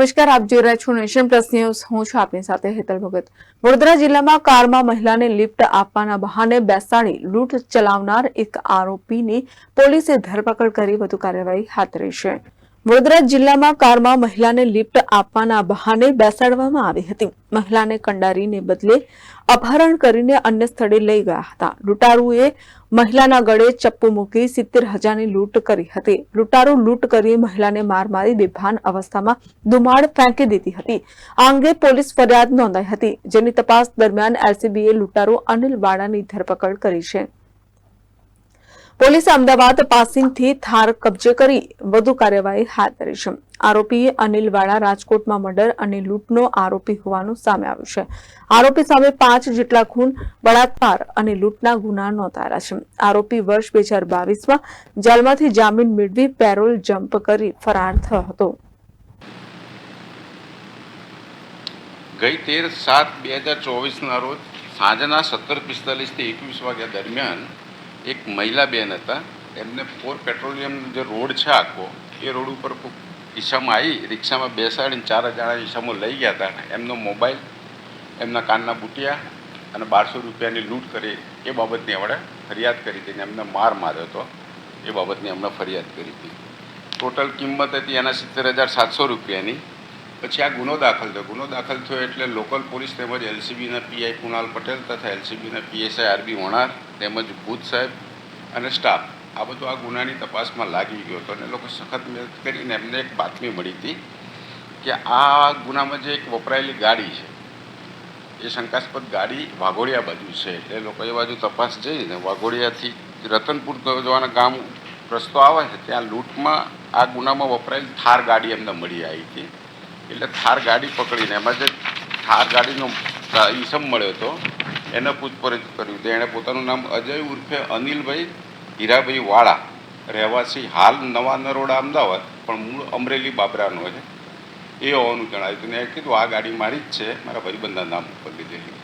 નમસ્કાર, આપ જોઈ રહ્યા છો નેશન પ્લસ ન્યૂઝ। હું છું આપની સાથે હેતલ ભગત। વડોદરા જિલ્લામાં કારમાં મહિલાને લિફ્ટ આપવાના બહાને બેસાડી લૂંટ ચલાવનાર એક આરોપીની પોલીસે ધરપકડ કરી વધુ કાર્યવાહી હાથ ધરી છે। વડોદરા જિલ્લામાં કારમાં મહિલાને લિફ્ટ આપવાના બહાને બેસાડવામાં આવી હતી। મહિલાને કંડારીને બદલે અપહરણ કરીને અન્ય સ્થળે લઈ ગયા હતા। લૂંટારુએ મહિલાના ગળે ચપ્પુ મૂકી 70,000ની લૂંટ કરી હતી। લૂંટારુ લૂંટ કરી મહિલાને માર મારી બેભાન અવસ્થામાં ધુમાડ ફેંકી દીધી હતી। આ અંગે પોલીસ ફરિયાદ નોંધાઈ હતી, જેની તપાસ દરમિયાન એલસીબીએ લૂંટારુ અનિલ વાડાની ધરપકડ કરી છે। પોલીસે અમદાવાદ પાસિંગથી થાર કબજે કરી વધુ કાર્યવાહી હાથ ધરી છે। આરોપી અનિલ વાડા રાજકોટમાં મર્ડર અને લૂંટનો આરોપી હોવાનું સામે આવ્યું છે। આરોપી સામે 5 જેટલા ખૂન, બળાત્કાર અને લૂંટના ગુના નોંધાયેલા છે। આરોપી વર્ષ 2022માં જેલમાંથી જામીન મેળવી પેરોલ જમ્પ કરી ફરાર થયો હતો। ગઈ 13/7/2024ના રોજ સાંજના 17:45 થી 21 વાગ્યા દરમિયાન એક મહિલા બેન હતા। એમને પોર પેટ્રોલિયમ જે રોડ છે આખો એ રોડ ઉપર ઈસામાં આવી રિક્ષામાં બેસાડીને 4 જણા ઈસામાં લઈ ગયા હતા। એમનો મોબાઈલ, એમના કાનના બુટિયા અને 1200 રૂપિયાની લૂંટ કરી એ બાબતની એમણે ફરિયાદ કરી હતી। એમને માર માર્યો હતો એ બાબતની એમણે ફરિયાદ કરી હતી। ટોટલ કિંમત હતી એના 70,700 રૂપિયાની। પછી આ ગુનો દાખલ થયો। ગુનો દાખલ થયો એટલે લોકલ પોલીસ તેમજ એલસીબીના પીઆઈ કુણાલ પટેલ તથા એલસીબીના પીએસઆઈ આરબી વણાર તેમજ ભૂત સાહેબ અને સ્ટાફ આ બધું આ ગુનાની તપાસમાં લાગી ગયો હતો। અને લોકો સખત મહેનત કરીને એમને એક બાતમી મળી હતી કે આ ગુનામાં જે એક વપરાયેલી ગાડી છે એ શંકાસ્પદ ગાડી વાઘોડિયા બાજુ છે। એટલે લોકો એ બાજુ તપાસ જઈને વાઘોડિયાથી રતનપુર જવાના ગામ રસ્તો આવે છે ત્યાં લૂંટમાં આ ગુનામાં વપરાયેલી થાર ગાડી એમને મળી આવી હતી। એટલે થાર ગાડી પકડીને એમાં જે થાર ગાડીનો ઈસમ મળ્યો હતો એને પૂછપરછ કર્યું તો એણે પોતાનું નામ અજય ઉર્ફે અનિલભાઈ હીરાભાઈ વાળા, રહેવાસી હાલ નવા નરોડા અમદાવાદ પણ મૂળ અમરેલી બાબરાનો છે એ હોવાનું જણાવ્યું હતું। ને એ કીધું આ ગાડી મારી જ છે, મારા ભાઈબંધના નામ ઉપર લીધેલી।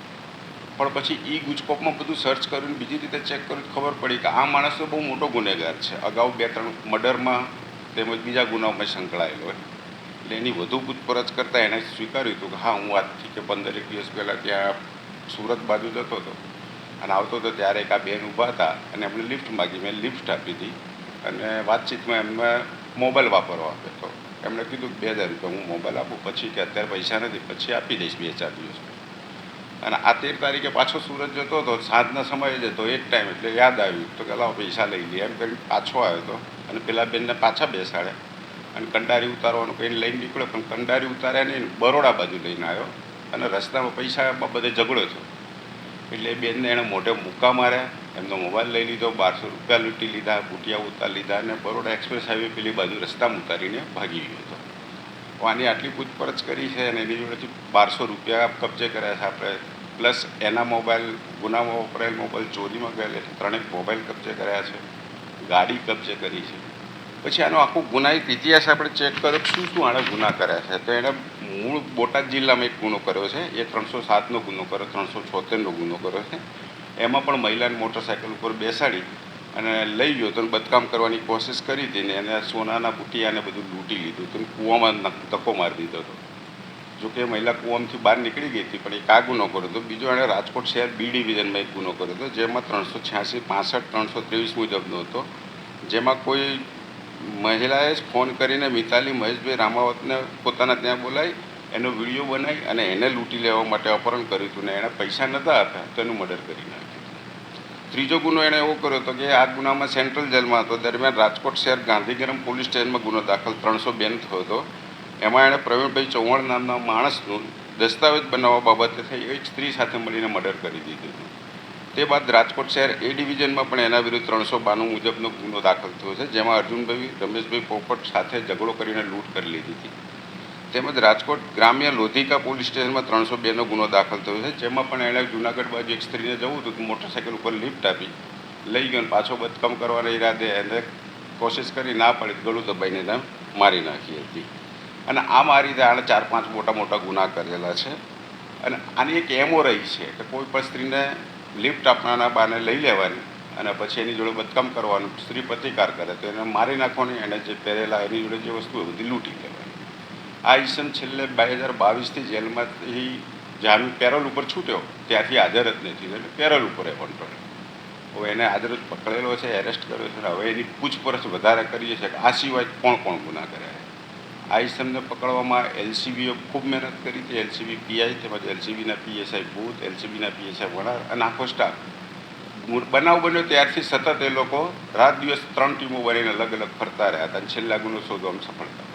પણ પછી ઈ ગુજકોપમાં બધું સર્ચ કર્યું, બીજી રીતે ચેક કર્યું, ખબર પડી કે આ માણસ તો બહુ મોટો ગુનેગાર છે। અગાઉ 2-3 મર્ડરમાં તેમજ બીજા ગુનાઓમાં સંકળાયેલો હોય। એટલે એની વધુ પૂછપરછ કરતાં એણે સ્વીકાર્યું હતું કે હા, હું આજથી કે 15 દિવસ પહેલાં ત્યાં સુરત બાજુ જતો હતો અને આવતો હતો ત્યારે એક આ બેન ઊભા હતા અને એમણે લિફ્ટ માગી। મેં લિફ્ટ આપી હતી અને વાતચીતમાં એમને મોબાઈલ વાપરવા આપ્યો હતો। એમણે કીધું કે 2,000 રૂપિયા હું મોબાઈલ આપું, પછી કે અત્યારે પૈસા નથી, પછી આપી દઈશ 2-4 દિવસ। અને આ 13 તારીખે પાછો સુરત જતો હતો, સાંજના સમયે જતો એ જ ટાઈમ એટલે યાદ આવ્યું તો કે લાવો પૈસા લઈ લઈએ એમ કરીને પાછો આવ્યો હતો અને પેલા બેનને પાછા બેસાડ્યા અને કંડારી ઉતારવાનું કહીને લઈને નીકળ્યો, પણ કંડારી ઉતાર્યા નહીં, બરોડા બાજુ લઈને આવ્યો અને રસ્તામાં પૈસા બાબતે ઝઘડો થયો। એટલે એ બેનને એણે મોઢે મુક્કા માર્યા, એમનો મોબાઈલ લઈ લીધો, 1200 રૂપિયા લૂંટી લીધા, બુટિયા ઉતાર લીધા અને બરોડા એક્સપ્રેસ હાઈવે પેલી બાજુ રસ્તામાં ઉતારીને ભાગી ગયો હતો। આની આટલી પૂછપરછ કરી છે અને એની જોડેથી 1200 રૂપિયા કબજે કર્યા છે આપણે, પ્લસ એના મોબાઈલ, ગુનામાં વપરાયેલ મોબાઈલ, ચોરીમાં ગયેલ 3 મોબાઈલ કબજે કર્યા છે, ગાડી કબજે કરી છે। પછી આનો આખો ગુનાહિત ઇતિહાસ આપણે ચેક કર્યો શું શું આણે ગુના કર્યા છે। તો એણે મૂળ બોટાદ જિલ્લામાં એક ગુનો કર્યો છે, એ 307નો ગુનો કર્યો, 376નો ગુનો કર્યો છે। એમાં પણ મહિલાને મોટરસાઇકલ ઉપર બેસાડી અને લઈ ગયો તો બદકામ કરવાની કોશિશ કરી હતી ને એને સોનાના બુટિયાને બધું લૂંટી લીધું હતું, કૂવામાં ધક્કો મારી દીધો હતો। જોકે મહિલા કૂવામાંથી બહાર નીકળી ગઈ હતી, પણ એક આ ગુનો કર્યો હતો। બીજો એણે રાજકોટ શહેર બી ડિવિઝનમાં એક ગુનો કર્યો હતો, જેમાં 386, 65, 323 મુજબનો હતો। જેમાં કોઈ મહિલાએ જ ફોન કરીને મિતાલી મહેશભાઈ રામાવતને પોતાના ત્યાં બોલાવી એનો વિડીયો બનાવી અને એને લૂંટી લેવા માટે અપહરણ કર્યું હતું ને એણે પૈસા નહોતા આપ્યા તો એનું મર્ડર કરી નાખ્યું। ત્રીજો ગુનો એણે એવો કર્યો હતો કે આ ગુનામાં સેન્ટ્રલ જેલમાં હતો, દરમિયાન રાજકોટ શહેર ગાંધીગ્રામ પોલીસ સ્ટેશનમાં ગુનો દાખલ 302 થયો હતો। એમાં એણે પ્રવીણભાઈ ચૌહાણ નામના માણસનું દસ્તાવેજ બનાવવા બાબતે થઈ એક સ્ત્રી સાથે મળીને મર્ડર કરી દીધું હતું। તે બાદ રાજકોટ શહેર એ ડિવિઝનમાં પણ એના વિરુદ્ધ 392 મુજબનો ગુનો દાખલ થયો છે, જેમાં અર્જુનભાઈ રમેશભાઈ પોપટ સાથે ઝઘડો કરીને લૂંટ કરી લીધી હતી। તેમજ રાજકોટ ગ્રામ્ય લોધિકા પોલીસ સ્ટેશનમાં 302નો ગુનો દાખલ થયો છે, જેમાં પણ એણે જુનાગઢ બાજુ એક સ્ત્રીને જવું હતું, મોટરસાઇકલ ઉપર લિફ્ટ આપી લઈ ગયો અને પાછો બદકામ કરવાના ઈરાદે એને કોશિશ કરી, ના પડી ગળું દબાઈને એને મારી નાખી હતી। અને આ રીતે આણે 4-5 મોટા મોટા ગુના કરેલા છે। અને આની એક એમો રહી છે કે કોઈ પણ સ્ત્રીને લિફ્ટ આપવાના બાને લઈ લેવાની અને પછી એની જોડે બદકામ કરવાનું, સ્ત્રી પ્રતિકાર કરે તો એને મારી નાખવાની, એને જે પહેરેલા એની જોડે જે વસ્તુ બધી લૂંટી લેવાની। આ ઈસમ છેલ્લે 2022થી જેલમાંથી જામીન પેરોલ ઉપર છૂટ્યો, ત્યાંથી હાજર જ નથી, એટલે પેરોલ ઉપર કંટ્રોલ. હવે એને આજરોજ પકડેલો છે, એરેસ્ટ કર્યો છે. હવે એની પૂછપરછ વધારે કરીએ છીએ કે આ સિવાય કોણ કોણ ગુના કર્યા છે. આ ઈસમને પકડવામાં એલસીબીએ ખૂબ મહેનત કરી હતી. એલસીબી પીઆઈ તેમજ એલસીબીના પીએસઆઈ બૂથ, એલસીબીના પીએસઆઈ વણાર અને આખો સ્ટાફ. બનાવ બન્યો ત્યારથી સતત એ લોકો રાત દિવસ 3 ટીમો બનીને અલગ અલગ ફરતા રહ્યા હતા અને છેલ્લા ગુનો શોધવામાં સફળતા મળી.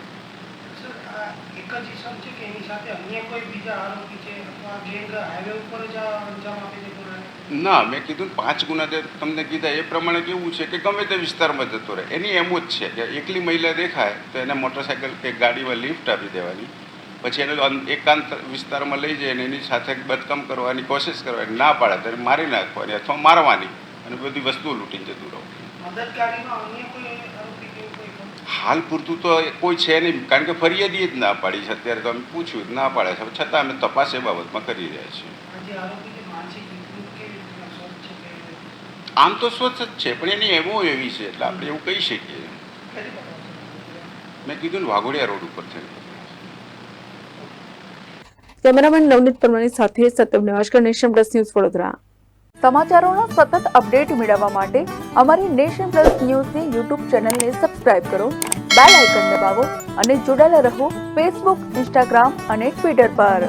એક જ ઇસમ છે કે એની સાથે અન્ય કોઈ બીજા આરોપી છે અથવા ગેંગ હાઈવે ઉપર જ અંજામ આપે છે ગુનાને? ના, મેં કીધું 5 ગુના જે તમને કીધા એ પ્રમાણે કેવું છે કે ગમે તે વિસ્તારમાં જતો રહે. એની એમ જ છે કે એકલી મહિલા દેખાય તો એને મોટરસાઇકલ કે ગાડીમાં લિફ્ટ આપી દેવાની, પછી એને એકાંત વિસ્તારમાં લઈ જઈને એની સાથે બદકામ કરવાની કોશિશ કરવાની, ના પાડે ત્યારે મારી નાખવાની અથવા મારવાની અને બધી વસ્તુઓ લૂંટીને જતું રહું. મદદગારીમાં અન્ય કોઈ આરોપી કે કોઈ ખરું? હાલ પૂરતું તો કોઈ છે નહીં, કારણ કે ફરિયાદી જ ના પાડી છે. અત્યારે તો અમે પૂછ્યું ના પાડે છે, છતાં અમે તપાસ એ બાબતમાં કરી રહ્યા છીએ. આજે આરોપી જે માનસિક વિકૃત કેવી રીતના સ્વચ્છ છે કે આમ તો સ્વચ્છ જ છે, પણ એની એમો એવી છે એટલે આપણે એવું કહી શકીએ. કઈ પકડશે? મેં કીધું ને વાઘોડિયા રોડ ઉપર છે. કેમેરામેન નવનીત પરમારની સાથે Satyam Nevashkar, nation plus news, Vadodara. સમાચારોના સતત અપડેટ મેળવવા માટે અમારી નેશન પ્લસ ન્યૂઝની યુટ્યુબ ચેનલને સબસ્ક્રાઇબ કરો, બેલ આઇકન દબાવો અને જોડાયેલા રહો ફેસબુક, ઇન્સ્ટાગ્રામ અને ટ્વિટર પર.